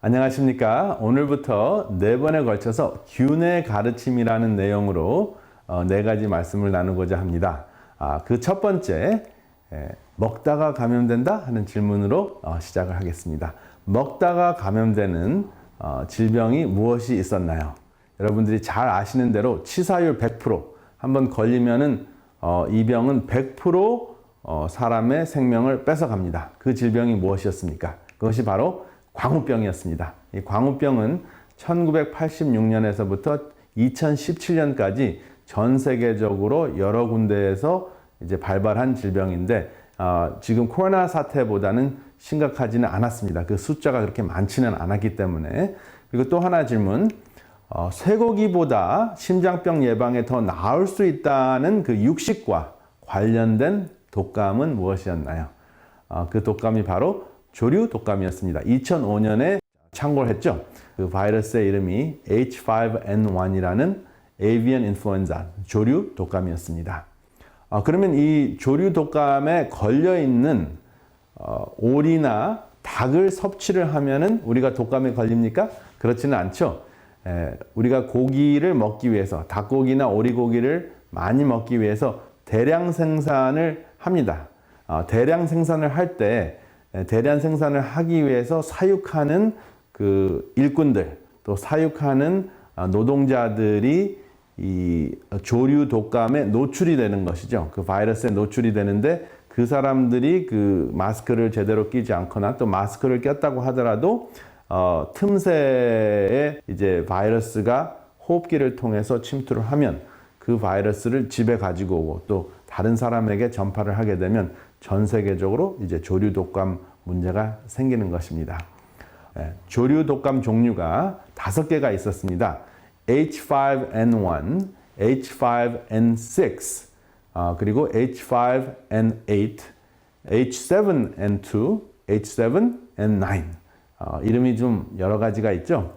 안녕하십니까. 오늘부터 4번에 걸쳐서 균의 가르침이라는 내용으로 4가지 말씀을 나누고자 합니다. 그 첫 번째, 먹다가 감염된다? 하는 질문으로 시작을 하겠습니다. 먹다가 감염되는 질병이 무엇이 있었나요? 여러분들이 잘 아시는 대로 치사율 100%, 한번 걸리면은 이 병은 100% 사람의 생명을 뺏어갑니다. 그 질병이 무엇이었습니까? 그것이 바로 광우병이었습니다. 이 광우병은 1986년에서부터 2017년까지 전 세계적으로 여러 군데에서 이제 발발한 질병인데 지금 코로나 사태보다는 심각하지는 않았습니다. 그 숫자가 그렇게 많지는 않았기 때문에. 그리고 또 하나 질문, 쇠고기보다 심장병 예방에 더 나을 수 있다는 그 육식과 관련된 독감은 무엇이었나요? 그 독감이 바로 조류 독감이었습니다. 2005년에 창궐 했죠. 그 바이러스의 이름이 H5N1이라는 Avian Influenza, 조류 독감이었습니다. 그러면 이 조류 독감에 걸려있는 오리나 닭을 섭취를 하면은 우리가 독감에 걸립니까? 그렇지는 않죠. 우리가 고기를 먹기 위해서, 닭고기나 오리고기를 많이 먹기 위해서 대량 생산을 합니다. 대량 생산을 할 때 대량 생산을 하기 위해서 사육하는 그 일꾼들, 또 사육하는 노동자들이 이 조류 독감에 노출이 되는 것이죠. 그 바이러스에 노출이 되는데 그 사람들이 그 마스크를 제대로 끼지 않거나 또 마스크를 꼈다고 하더라도 틈새에 이제 바이러스가 호흡기를 통해서 침투를 하면 그 바이러스를 집에 가지고 오고 또 다른 사람에게 전파를 하게 되면 전 세계적으로 이제 조류 독감 문제가 생기는 것입니다. 조류 독감 종류가 5개가 있었습니다. H5N1, H5N6, 그리고 H5N8, H7N2, H7N9. 이름이 좀 여러 가지가 있죠.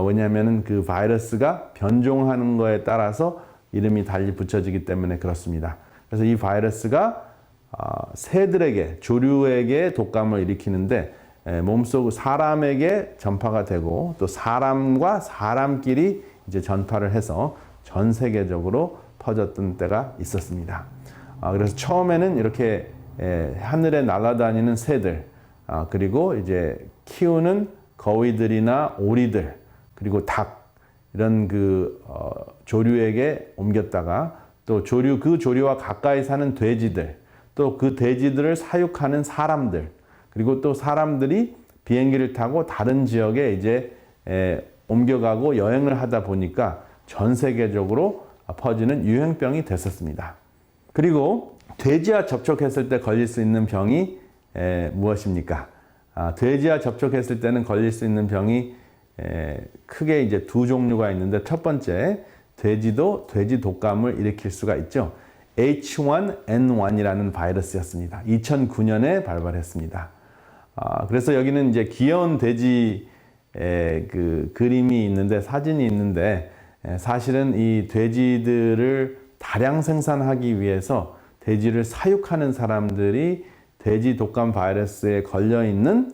왜냐하면 그 바이러스가 변종하는 거에 따라서 이름이 달리 붙여지기 때문에 그렇습니다. 그래서 이 바이러스가 새들에게, 조류에게 독감을 일으키는데 몸속 사람에게 전파가 되고 또 사람과 사람끼리 이제 전파를 해서 전 세계적으로 퍼졌던 때가 있었습니다. 그래서 처음에는 이렇게 하늘에 날아다니는 새들, 그리고 이제 키우는 거위들이나 오리들, 그리고 닭, 이런 그 조류에게 옮겼다가 또 그 조류와 가까이 사는 돼지들, 또 그 돼지들을 사육하는 사람들, 그리고 또 사람들이 비행기를 타고 다른 지역에 이제 옮겨가고 여행을 하다 보니까 전 세계적으로 퍼지는 유행병이 됐었습니다. 그리고 돼지와 접촉했을 때 걸릴 수 있는 병이 무엇입니까? 돼지와 접촉했을 때는 걸릴 수 있는 병이 크게 이제 2 종류가 있는데, 첫 번째, 돼지도 돼지 독감을 일으킬 수가 있죠. H1N1이라는 바이러스였습니다. 2009년에 발발했습니다. 그래서 여기는 이제 귀여운 돼지 그 그림이 있는데, 사진이 있는데, 사실은 이 돼지들을 다량 생산하기 위해서 돼지를 사육하는 사람들이 돼지 독감 바이러스에 걸려 있는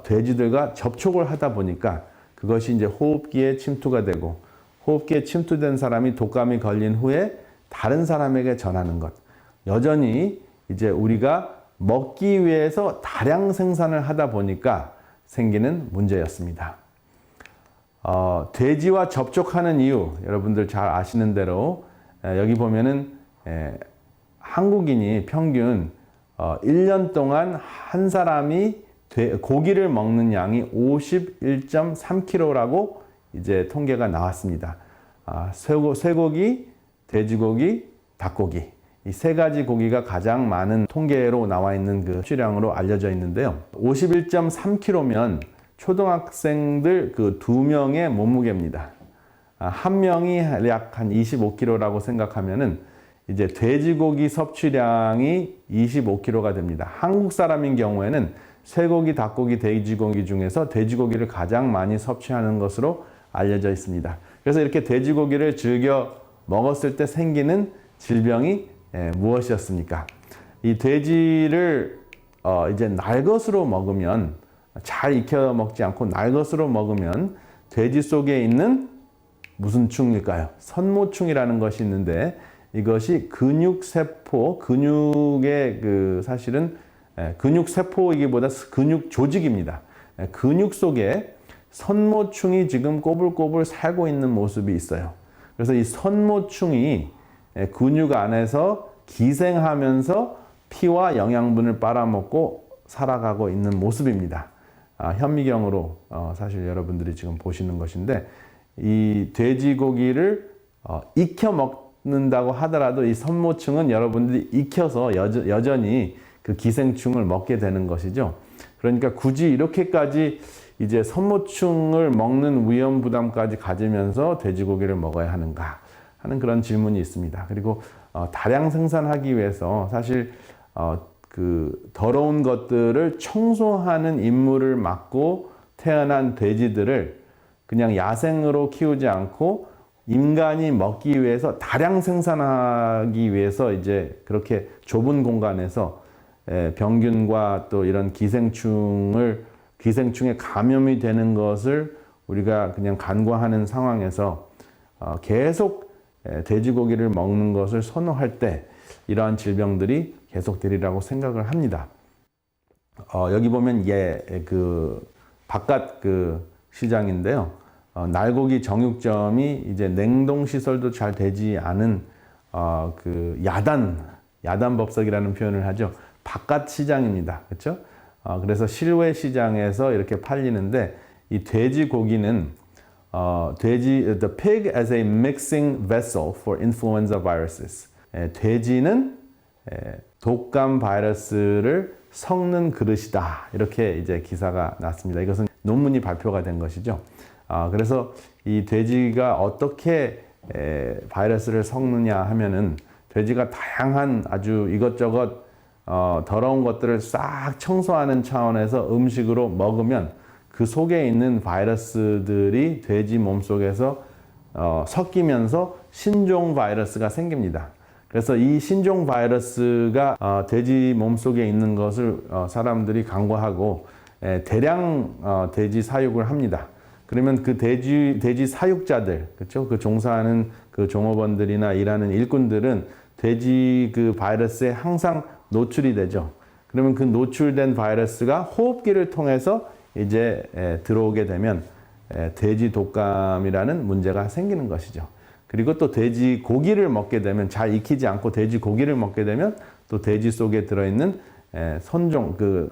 돼지들과 접촉을 하다 보니까 그것이 이제 호흡기에 침투가 되고, 호흡기에 침투된 사람이 독감이 걸린 후에 다른 사람에게 전하는 것. 여전히 이제 우리가 먹기 위해서 다량 생산을 하다 보니까 생기는 문제였습니다. 돼지와 접촉하는 이유, 여러분들 잘 아시는 대로 여기 보면은 한국인이 평균 1년 동안 한 사람이 고기를 먹는 양이 51.3kg라고 이제 통계가 나왔습니다. 쇠고기, 돼지고기, 닭고기, 이 3가지 고기가 가장 많은 통계로 나와 있는 그 섭취량으로 알려져 있는데요. 51.3kg면 초등학생들 그 2명의 몸무게입니다. 한 명이 약 한 25kg라고 생각하면은 이제 돼지고기 섭취량이 25kg가 됩니다. 한국 사람인 경우에는 쇠고기, 닭고기, 돼지고기 중에서 돼지고기를 가장 많이 섭취하는 것으로 알려져 있습니다. 그래서 이렇게 돼지고기를 즐겨 먹었을 때 생기는 질병이 무엇이었습니까? 이 돼지를 이제 날 것으로 먹으면 잘 익혀 먹지 않고 날 것으로 먹으면 돼지 속에 있는 무슨 충일까요? 선모충이라는 것이 있는데 이것이 근육세포, 근육의 사실은 근육세포이기보다 근육 조직입니다. 근육 속에 선모충이 지금 꼬불꼬불 살고 있는 모습이 있어요. 그래서 이 선모충이 근육 안에서 기생하면서 피와 영양분을 빨아먹고 살아가고 있는 모습입니다. 현미경으로 사실 여러분들이 지금 보시는 것인데 이 돼지고기를 익혀 먹는다고 하더라도 이 선모충은 여러분들이 익혀서 여전히 그 기생충을 먹게 되는 것이죠. 그러니까 굳이 이렇게까지 이제 선모충을 먹는 위험 부담까지 가지면서 돼지고기를 먹어야 하는가 하는 그런 질문이 있습니다. 그리고 다량 생산하기 위해서 사실 그 더러운 것들을 청소하는 임무를 맡고 태어난 돼지들을 그냥 야생으로 키우지 않고 인간이 먹기 위해서 다량 생산하기 위해서 이제 그렇게 좁은 공간에서 병균과 또 이런 기생충에 감염이 되는 것을 우리가 그냥 간과하는 상황에서 계속 돼지고기를 먹는 것을 선호할 때 이러한 질병들이 계속되리라고 생각을 합니다. 여기 보면 바깥 시장인데요. 날고기 정육점이 이제 냉동 시설도 잘 되지 않은 야단법석이라는 표현을 하죠. 바깥 시장입니다. 그렇죠? 그래서 실외 시장에서 이렇게 팔리는데 이 돼지고기는 the pig as a mixing vessel for influenza viruses. 돼지는 독감 바이러스를 섞는 그릇이다. 이렇게 이제 기사가 났습니다. 이것은 논문이 발표가 된 것이죠. 그래서 이 돼지가 어떻게 바이러스를 섞느냐 하면은 돼지가 다양한 아주 이것저것 더러운 것들을 싹 청소하는 차원에서 음식으로 먹으면 그 속에 있는 바이러스들이 돼지 몸속에서 섞이면서 신종 바이러스가 생깁니다. 그래서 이 신종 바이러스가 돼지 몸속에 있는 것을 사람들이 간과하고 대량 돼지 사육을 합니다. 그러면 그 돼지 사육자들, 그렇죠? 그 종사하는 그 종업원들이나 일하는 일꾼들은 돼지 그 바이러스에 항상 노출이 되죠. 그러면 그 노출된 바이러스가 호흡기를 통해서 이제 들어오게 되면 돼지 독감이라는 문제가 생기는 것이죠. 그리고 또 돼지 고기를 먹게 되면 잘 익히지 않고 돼지 고기를 먹게 되면 또 돼지 속에 들어있는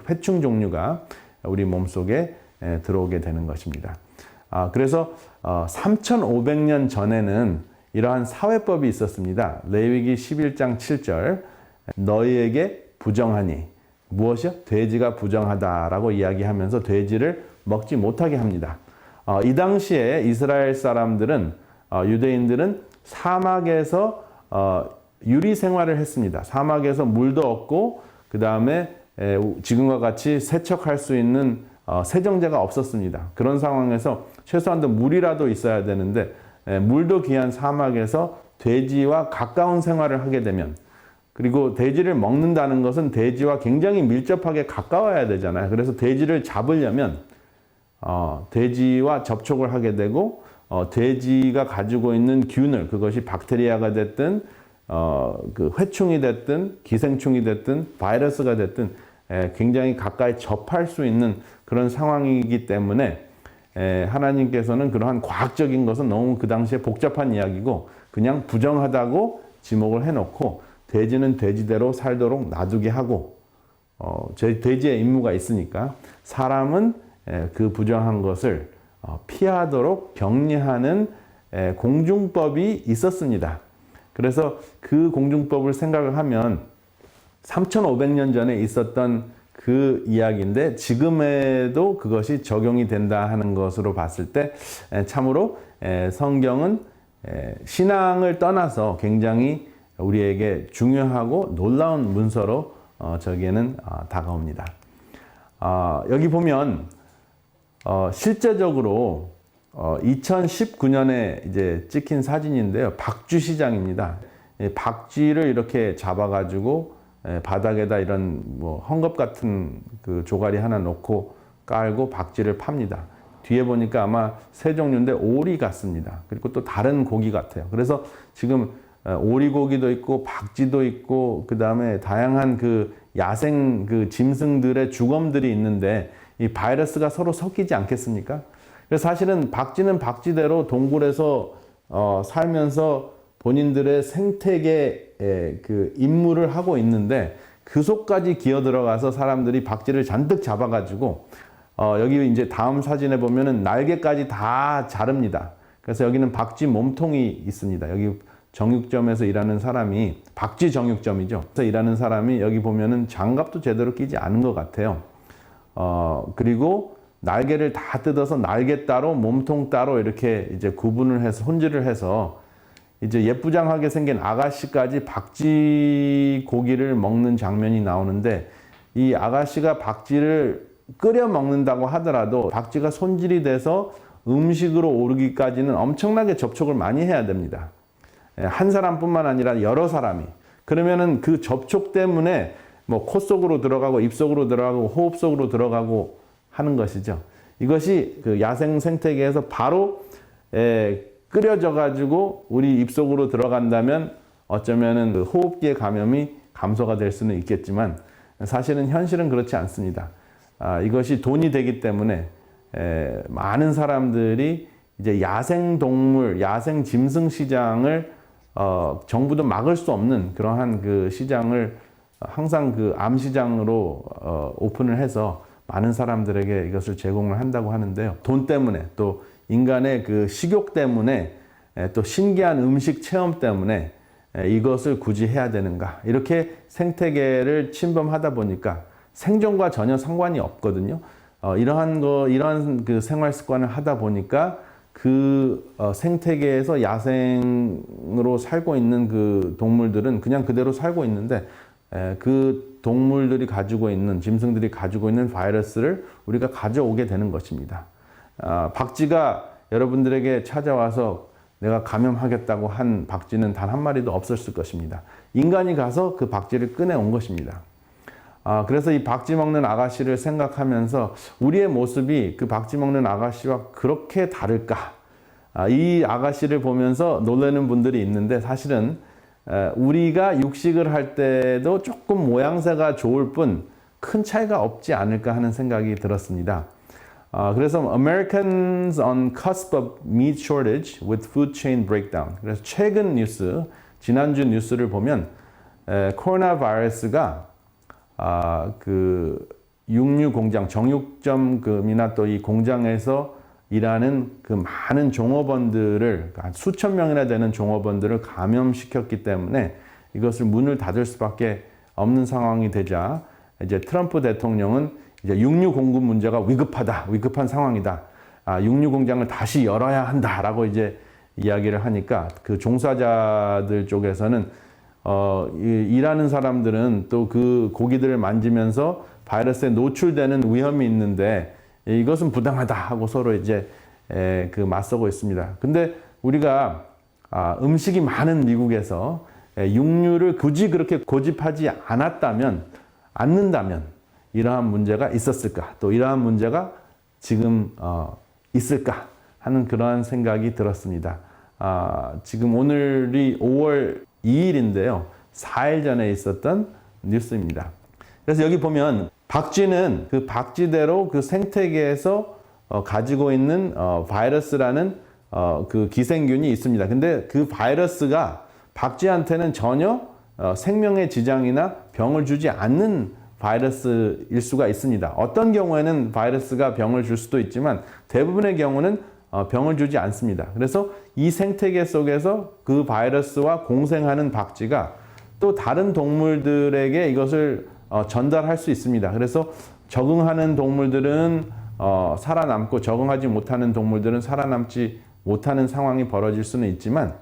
회충 종류가 우리 몸속에 들어오게 되는 것입니다. 그래서 3,500년 전에는 이러한 사회법이 있었습니다. 레위기 11장 7절 너희에게 부정하니 무엇이요? 돼지가 부정하다라고 이야기하면서 돼지를 먹지 못하게 합니다. 이 당시에 이스라엘 사람들은 유대인들은 사막에서 유리 생활을 했습니다. 사막에서 물도 없고 그 다음에 지금과 같이 세척할 수 있는 세정제가 없었습니다. 그런 상황에서 최소한도 물이라도 있어야 되는데 물도 귀한 사막에서 돼지와 가까운 생활을 하게 되면 그리고 돼지를 먹는다는 것은 돼지와 굉장히 밀접하게 가까워야 되잖아요. 그래서 돼지를 잡으려면 돼지와 접촉을 하게 되고 돼지가 가지고 있는 균을 그것이 박테리아가 됐든 그 회충이 됐든 기생충이 됐든 바이러스가 됐든 굉장히 가까이 접할 수 있는 그런 상황이기 때문에 하나님께서는 그러한 과학적인 것은 너무 그 당시에 복잡한 이야기고 그냥 부정하다고 지목을 해놓고 돼지는 돼지대로 살도록 놔두게 하고 돼지의 임무가 있으니까 사람은 그 부정한 것을 피하도록 격리하는 공중법이 있었습니다. 그래서 그 공중법을 생각을 하면 3,500년 전에 있었던 그 이야기인데 지금에도 그것이 적용이 된다 하는 것으로 봤을 때 참으로 성경은 신앙을 떠나서 굉장히 우리에게 중요하고 놀라운 문서로 저에게는 다가옵니다. 여기 보면 실제적으로 2019년에 이제 찍힌 사진인데요. 박쥐 시장입니다. 박쥐를 이렇게 잡아가지고 바닥에다 이런 뭐 헝겊 같은 그 조가리 하나 놓고 깔고 박쥐를 팝니다. 뒤에 보니까 아마 새 종류인데 오리 같습니다. 그리고 또 다른 고기 같아요. 그래서 지금 오리고기도 있고 박쥐도 있고 그 다음에 다양한 그 야생 그 짐승들의 주검들이 있는데 이 바이러스가 서로 섞이지 않겠습니까? 그래서 사실은 박쥐는 박쥐대로 동굴에서 살면서 본인들의 생태계 그 임무를 하고 있는데 그 속까지 기어 들어가서 사람들이 박쥐를 잔뜩 잡아가지고 여기 이제 다음 사진에 보면은 날개까지 다 자릅니다. 그래서 여기는 박쥐 몸통이 있습니다. 여기 정육점에서 일하는 사람이 박쥐 정육점이죠. 그래서 일하는 사람이 여기 보면은 장갑도 제대로 끼지 않은 것 같아요. 그리고 날개를 다 뜯어서 날개 따로 몸통 따로 이렇게 이제 구분을 해서 손질을 해서 이제 예쁘장하게 생긴 아가씨까지 박쥐 고기를 먹는 장면이 나오는데 이 아가씨가 박쥐를 끓여 먹는다고 하더라도 박쥐가 손질이 돼서 음식으로 오르기까지는 엄청나게 접촉을 많이 해야 됩니다. 한 사람뿐만 아니라 여러 사람이. 그러면은 그 접촉 때문에 뭐 코 속으로 들어가고 입 속으로 들어가고 호흡 속으로 들어가고 하는 것이죠. 이것이 그 야생 생태계에서 바로 끓여져 가지고 우리 입 속으로 들어간다면 어쩌면은 그 호흡기의 감염이 감소가 될 수는 있겠지만 사실은 현실은 그렇지 않습니다. 이것이 돈이 되기 때문에 많은 사람들이 이제 야생 동물, 야생 짐승 시장을 정부도 막을 수 없는 그러한 그 시장을 항상 그 암시장으로 오픈을 해서 많은 사람들에게 이것을 제공을 한다고 하는데요. 돈 때문에 또 인간의 그 식욕 때문에 또 신기한 음식 체험 때문에 이것을 굳이 해야 되는가. 이렇게 생태계를 침범하다 보니까 생존과 전혀 상관이 없거든요. 이러한 그 생활 습관을 하다 보니까 그 생태계에서 야생으로 살고 있는 그 동물들은 그냥 그대로 살고 있는데 그 동물들이 가지고 있는 짐승들이 가지고 있는 바이러스를 우리가 가져오게 되는 것입니다. 박쥐가 여러분들에게 찾아와서 내가 감염하겠다고 한 박쥐는 단 한 마리도 없었을 것입니다. 인간이 가서 그 박쥐를 꺼내온 것입니다. 그래서 이 박쥐 먹는 아가씨를 생각하면서 우리의 모습이 그 박쥐 먹는 아가씨와 그렇게 다를까? 이 아가씨를 보면서 놀라는 분들이 있는데 사실은 우리가 육식을 할 때도 조금 모양새가 좋을 뿐 큰 차이가 없지 않을까 하는 생각이 들었습니다. 그래서 Americans on cusp of meat shortage with food chain breakdown. 그래서 최근 뉴스, 지난주 뉴스를 보면 코로나 바이러스가 그 육류 공장, 정육점이나 또 이 공장에서 일하는 그 많은 종업원들을 수천 명이나 되는 종업원들을 감염시켰기 때문에 이것을 문을 닫을 수밖에 없는 상황이 되자 이제 트럼프 대통령은 이제 육류 공급 문제가 위급한 상황이다. 육류 공장을 다시 열어야 한다라고 이제 이야기를 하니까 그 종사자들 쪽에서는 일하는 사람들은 또 그 고기들을 만지면서 바이러스에 노출되는 위험이 있는데 이것은 부당하다 하고 서로 이제 그 맞서고 있습니다. 근데 우리가 음식이 많은 미국에서 육류를 굳이 그렇게 고집하지 않는다면 이러한 문제가 있었을까? 또 이러한 문제가 지금 있을까? 하는 그러한 생각이 들었습니다. 지금 오늘이 5월 2일인데요. 4일 전에 있었던 뉴스입니다. 그래서 여기 보면 박쥐는 그 박쥐대로 그 생태계에서 가지고 있는 바이러스라는 그 기생균이 있습니다. 근데 그 바이러스가 박쥐한테는 전혀 생명의 지장이나 병을 주지 않는 바이러스일 수가 있습니다. 어떤 경우에는 바이러스가 병을 줄 수도 있지만 대부분의 경우는 병을 주지 않습니다. 그래서 이 생태계 속에서 그 바이러스와 공생하는 박쥐가 또 다른 동물들에게 이것을 전달할 수 있습니다. 그래서 적응하는 동물들은 살아남고 적응하지 못하는 동물들은 살아남지 못하는 상황이 벌어질 수는 있지만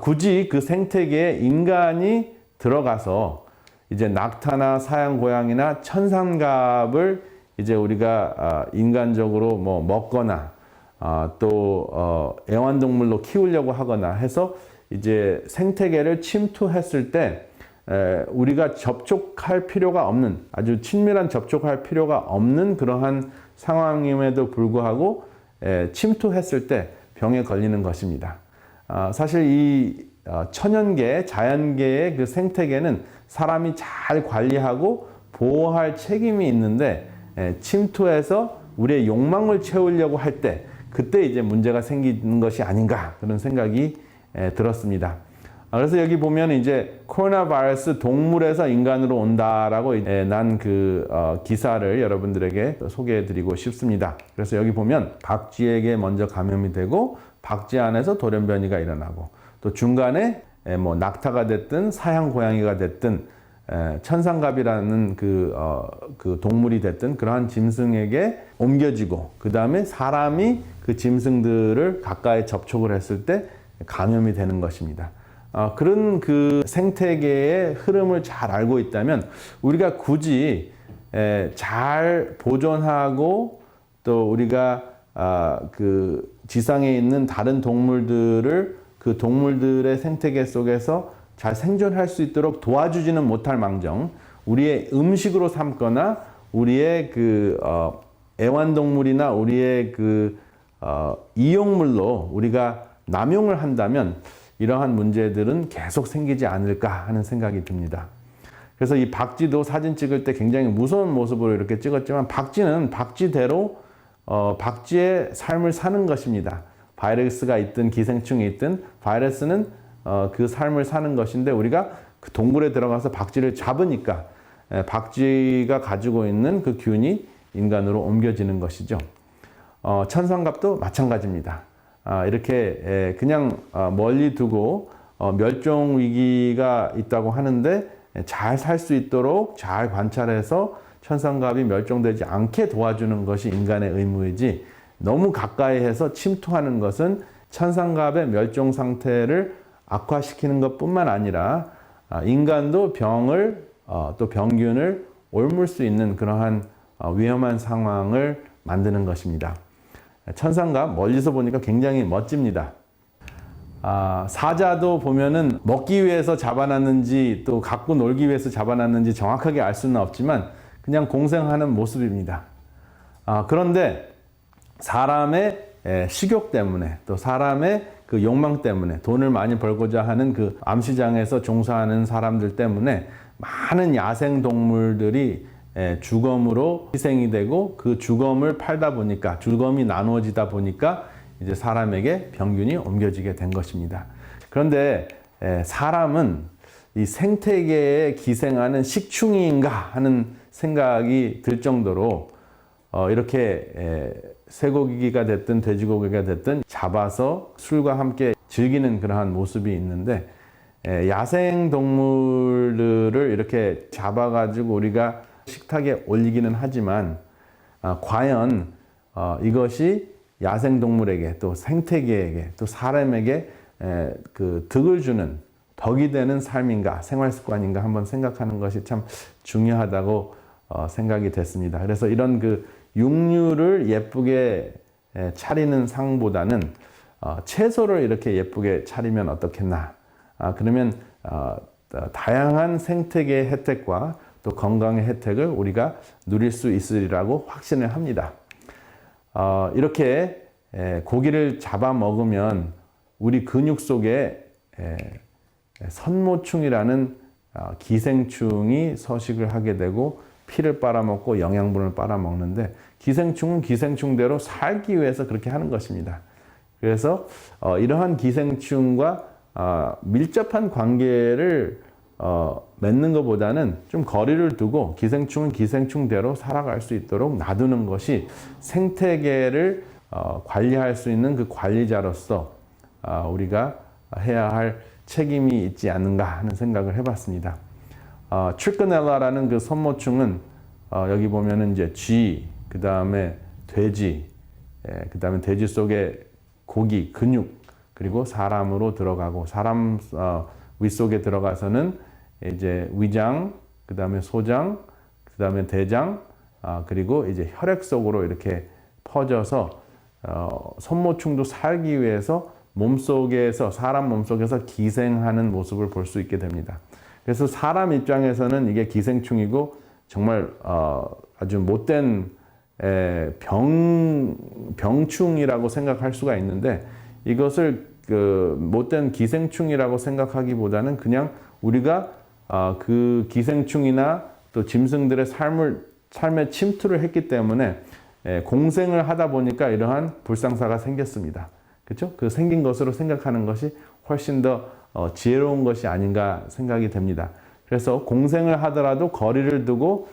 굳이 그 생태계에 인간이 들어가서 이제 낙타나 사양 고양이나 천삼갑을 이제 우리가 인간적으로 뭐 먹거나 또 애완동물로 키우려고 하거나 해서 이제 생태계를 침투했을 때 우리가 접촉할 필요가 없는, 아주 친밀한 접촉할 필요가 없는 그러한 상황임에도 불구하고 침투했을 때 병에 걸리는 것입니다. 사실 이 천연계, 자연계의 그 생태계는 사람이 잘 관리하고 보호할 책임이 있는데 침투해서 우리의 욕망을 채우려고 할 때 그때 이제 문제가 생기는 것이 아닌가 그런 생각이 들었습니다. 그래서 여기 보면 이제 코로나 바이러스 동물에서 인간으로 온다라고 난 그 기사를 여러분들에게 소개해 드리고 싶습니다. 그래서 여기 보면 박쥐에게 먼저 감염이 되고 박쥐 안에서 돌연변이가 일어나고 또 중간에 뭐 낙타가 됐든 사양 고양이가 됐든 천상갑이라는 그 동물이 됐든 그러한 짐승에게 옮겨지고 그 다음에 사람이 그 짐승들을 가까이 접촉을 했을 때 감염이 되는 것입니다. 그런 그 생태계의 흐름을 잘 알고 있다면 우리가 굳이 잘 보존하고 또 우리가 그 지상에 있는 다른 동물들을 그 동물들의 생태계 속에서 잘 생존할 수 있도록 도와주지는 못할 망정 우리의 음식으로 삼거나 우리의 그 애완동물이나 우리의 그 이용물로 우리가 남용을 한다면 이러한 문제들은 계속 생기지 않을까 하는 생각이 듭니다. 그래서 이 박쥐도 사진 찍을 때 굉장히 무서운 모습으로 이렇게 찍었지만 박쥐는 박쥐대로 박쥐의 삶을 사는 것입니다. 바이러스가 있든 기생충이 있든 바이러스는 그 삶을 사는 것인데 우리가 그 동굴에 들어가서 박쥐를 잡으니까 박쥐가 가지고 있는 그 균이 인간으로 옮겨지는 것이죠. 천상갑도 마찬가지입니다. 이렇게 그냥 멀리 두고 멸종 위기가 있다고 하는데 잘 살 수 있도록 잘 관찰해서 천상갑이 멸종되지 않게 도와주는 것이 인간의 의무이지 너무 가까이 해서 침투하는 것은 천상갑의 멸종 상태를 악화시키는 것뿐만 아니라 인간도 병을 또 병균을 옮을 수 있는 그러한 위험한 상황을 만드는 것입니다. 천상갑 멀리서 보니까 굉장히 멋집니다. 사자도 보면은 먹기 위해서 잡아놨는지 또 갖고 놀기 위해서 잡아놨는지 정확하게 알 수는 없지만 그냥 공생하는 모습입니다. 그런데 사람의 식욕 때문에 또 사람의 그 욕망 때문에 돈을 많이 벌고자 하는 그 암시장에서 종사하는 사람들 때문에 많은 야생 동물들이 주검으로 희생이 되고 그 주검을 팔다 보니까 주검이 나누어지다 보니까 이제 사람에게 병균이 옮겨지게 된 것입니다. 그런데 사람은 이 생태계에 기생하는 식충이인가 하는 생각이 들 정도로 이렇게 쇠고기가 됐든 돼지고기가 됐든 잡아서 술과 함께 즐기는 그러한 모습이 있는데 야생 동물들을 이렇게 잡아가지고 우리가 식탁에 올리기는 하지만 과연 이것이 야생동물에게 또 생태계에게 또 사람에게 그 득을 주는 덕이 되는 삶인가 생활습관인가 한번 생각하는 것이 참 중요하다고 생각이 됐습니다. 그래서 이런 그 육류를 예쁘게 차리는 상보다는 채소를 이렇게 예쁘게 차리면 어떻겠나. 그러면 다양한 생태계의 혜택과 또 건강의 혜택을 우리가 누릴 수 있으리라고 확신을 합니다. 이렇게 고기를 잡아 먹으면 우리 근육 속에 선모충이라는 기생충이 서식을 하게 되고 피를 빨아먹고 영양분을 빨아먹는데 기생충은 기생충대로 살기 위해서 그렇게 하는 것입니다. 그래서 이러한 기생충과 밀접한 관계를 맺는 것보다는 좀 거리를 두고 기생충은 기생충대로 살아갈 수 있도록 놔두는 것이 생태계를 관리할 수 있는 그 관리자로서 우리가 해야 할 책임이 있지 않는가 하는 생각을 해봤습니다. 트리코넬라라는 그 선모충은 여기 보면은 이제 쥐, 그 다음에 돼지, 그 다음에 돼지 속에 고기, 근육, 그리고 사람으로 들어가고 사람 위 속에 들어가서는 이제 위장, 그 다음에 소장, 그 다음에 대장, 그리고 이제 혈액 속으로 이렇게 퍼져서 선모충도 살기 위해서 몸속에서 사람 몸속에서 기생하는 모습을 볼 수 있게 됩니다. 그래서 사람 입장에서는 이게 기생충이고 정말 아주 못된 병충이라고 생각할 수가 있는데, 이것을 그 못된 기생충이라고 생각하기보다는 그냥 우리가 그 기생충이나 또 짐승들의 삶에 침투를 했기 때문에 공생을 하다 보니까 이러한 불상사가 생겼습니다. 그렇죠? 그 생긴 것으로 생각하는 것이 훨씬 더 지혜로운 것이 아닌가 생각이 됩니다. 그래서 공생을 하더라도 거리를 두고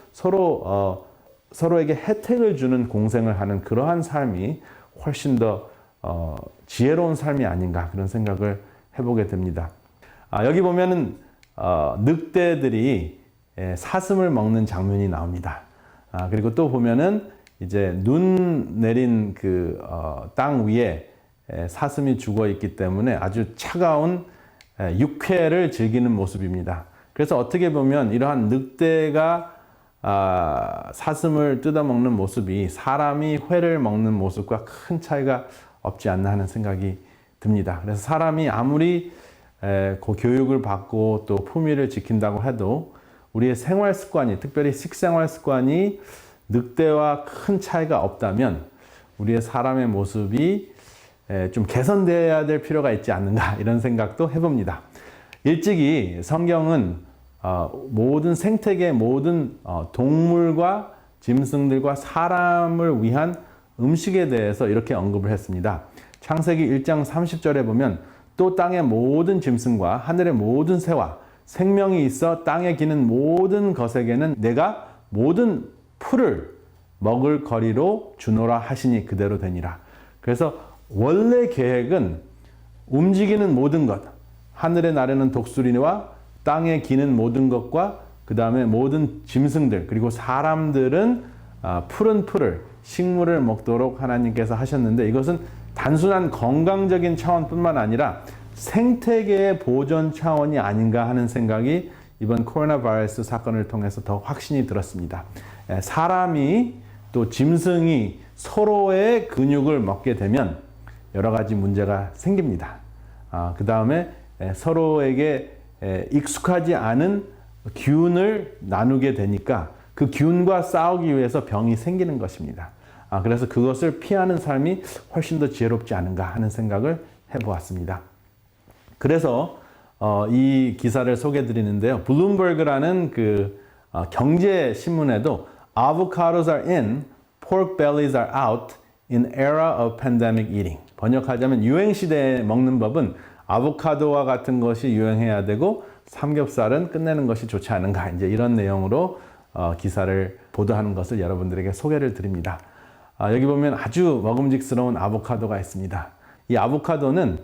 서로에게 혜택을 주는 공생을 하는 그러한 삶이 훨씬 더 지혜로운 삶이 아닌가, 그런 생각을 해보게 됩니다. 여기 보면은 늑대들이 사슴을 먹는 장면이 나옵니다. 그리고 또 보면은 이제 눈 내린 그 땅 위에 사슴이 죽어 있기 때문에 아주 차가운 육회를 즐기는 모습입니다. 그래서 어떻게 보면 이러한 늑대가 사슴을 뜯어먹는 모습이 사람이 회를 먹는 모습과 큰 차이가 없지 않나 하는 생각이 듭니다. 그래서 사람이 아무리 교육을 받고 또 품위를 지킨다고 해도 우리의 생활 습관이, 특별히 식생활 습관이 늑대와 큰 차이가 없다면 우리의 사람의 모습이 좀 개선되어야 될 필요가 있지 않는가, 이런 생각도 해봅니다. 일찍이 성경은 모든 생태계, 모든 동물과 짐승들과 사람을 위한 음식에 대해서 이렇게 언급을 했습니다. 창세기 1장 30절에 보면 또 땅의 모든 짐승과 하늘의 모든 새와 생명이 있어 땅에 기는 모든 것에게는 내가 모든 풀을 먹을 거리로 주노라 하시니 그대로 되니라. 그래서 원래 계획은 움직이는 모든 것, 하늘에 나르는 독수리와 땅에 기는 모든 것과 그 다음에 모든 짐승들, 그리고 사람들은 푸른 풀을, 식물을 먹도록 하나님께서 하셨는데, 이것은 단순한 건강적인 차원뿐만 아니라 생태계의 보존 차원이 아닌가 하는 생각이 이번 코로나 바이러스 사건을 통해서 더 확신이 들었습니다. 사람이 또 짐승이 서로의 근육을 먹게 되면 여러 가지 문제가 생깁니다. 그 다음에 서로에게 익숙하지 않은 기운을 나누게 되니까 그 기운과 싸우기 위해서 병이 생기는 것입니다. 그래서 그것을 피하는 삶이 훨씬 더 지혜롭지 않은가 하는 생각을 해보았습니다. 그래서 이 기사를 소개해 드리는데요. 블룸버그라는 그 경제 신문에도 Avocados are in, pork bellies are out in era of pandemic eating. 번역하자면 유행 시대에 먹는 법은 아보카도와 같은 것이 유행해야 되고 삼겹살은 끝내는 것이 좋지 않은가, 이제 이런 내용으로 기사를 보도하는 것을 여러분들에게 소개를 드립니다. 여기 보면 아주 먹음직스러운 아보카도가 있습니다. 이 아보카도는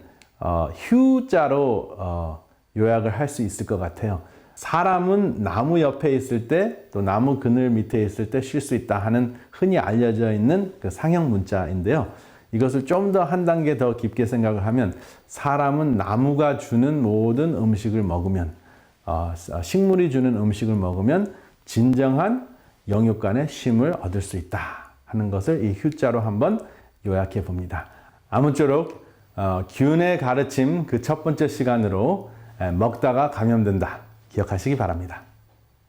휴자로 요약을 할 수 있을 것 같아요. 사람은 나무 옆에 있을 때, 또 나무 그늘 밑에 있을 때 쉴 수 있다 하는 흔히 알려져 있는 그 상형 문자인데요. 이것을 좀 더 한 단계 더 깊게 생각을 하면, 사람은 나무가 주는 모든 음식을 먹으면, 식물이 주는 음식을 먹으면 진정한 영육간의 쉼을 얻을 수 있다 하는 것을 이 휴자로 한번 요약해 봅니다. 아무쪼록 균의 가르침 그 첫 번째 시간으로 먹다가 감염된다 기억하시기 바랍니다.